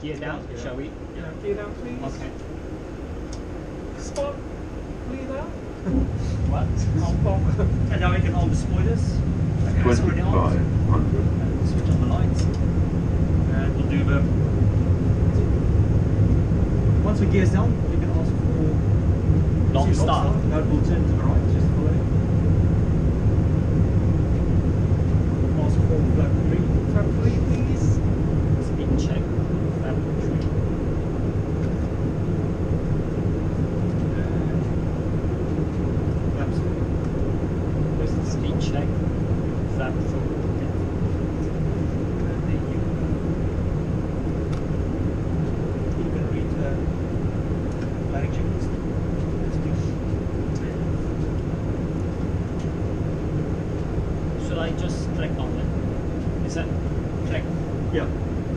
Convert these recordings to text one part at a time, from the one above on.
Gear down, shall we? Yeah, gear down, please. Okay. Spot, lead out. What? And now we can hold the spoilers. Okay, 2500. Switch on the lights. And we'll do the... Once the gear's down, you can ask for... Long start. No, we'll turn to the right, just follow it. Ask for flap 3. Flap 3, please. Speed check. Flap 3. Flap 3. Where's the speed check? Flap 4. Should I just click on it? Is that click? Yeah.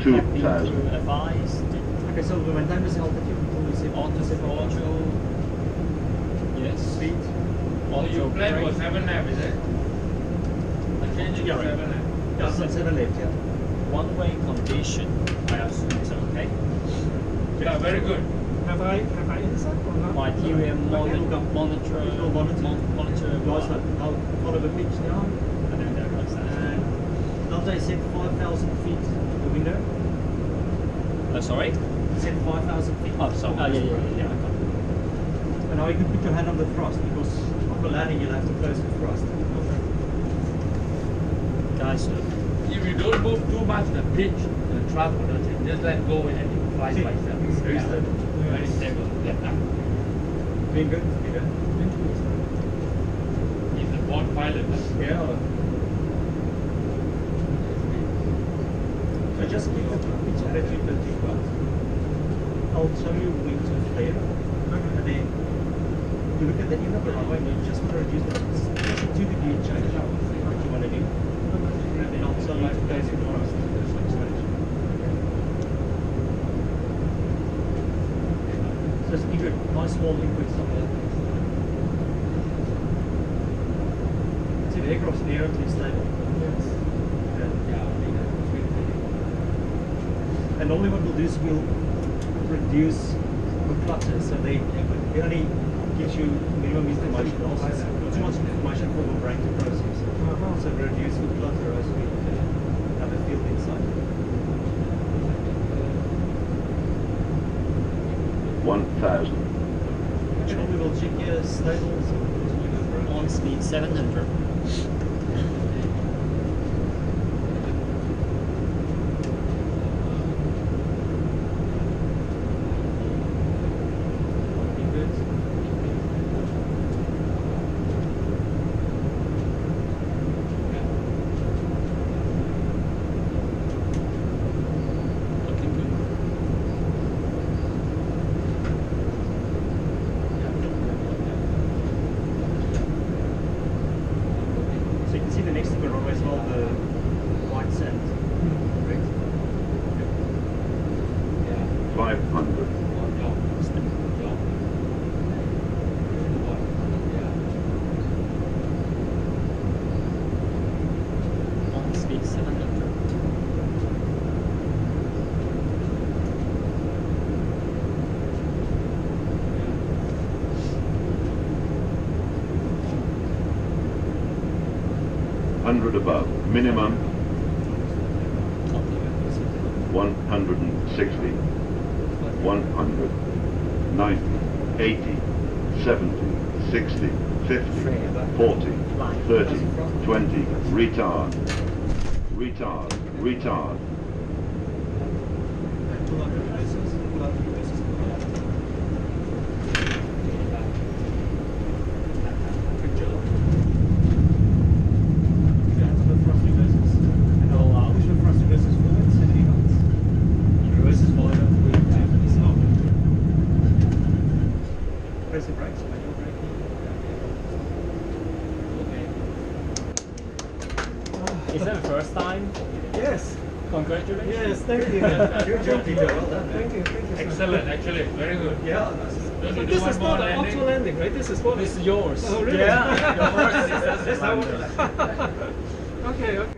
2000. Advised. Okay, so when time is held, you can say auto. Yes. Speed. So your plan was 7 lap, is it? I changed it to 7 lap. Yeah, 7 left, yeah. One-way condition, I assume is okay. Yeah, very good. Have I insert or not? My Theo monitor. Guys, I'll follow the pitch now. And then there goes that. And Dante said 5,000 feet the window. Sorry? Said 5,000 feet. Oh, sorry. Oh, yeah. I got it. And now you can put your hand on the thrust because on the landing you'll have to close the thrust. Guys, If you don't move too much the pitch, the thrust will not change. Just let go and it flies by itself. Very stable. Very stable. Yeah. Being good. He's a born pilot. Yeah. So just keep the pitch attitude that you've got. I'll show you wing to flare. And then you look at the end of the runway and you just want to reduce the just a 2-degree change what you want to do. And then I'll tell you to go to forest. Just give it a nice small increase on that. See, the aircraft's theoretically stable. Yes. And normally what we'll do is we'll reduce the clutter so it only gives you minimum information. Also, too much information for the brain to process. So reduce the clutter as we have a field inside. 1000. And we will check your stables on speed 700. Looking good. So you can see the next to the runway as well, the white sand. 500. On speed 700. Hundred above. Minimum 160. 100. 90. 80. 70. 60. 50. 40. 30. 20. Retard. Retard. Retard. Pull up your reverses, pull up your reverses, pull up. Good job. Keep your hands on the thrust reverses. And I'll push the thrust reverses forward, 70 knots. Your reverses follow up with press the brakes, manual braking. Is that the first time? Yes. Congratulations. Yes, thank you. Good job, Theo. Well done. Thank you, sir. Excellent, actually. Very good. Yeah. Don't So you do this one is more not an landing? auto landing, right? This is what? This is yours. Oh, really? Yeah. Your first. That's how Okay, okay.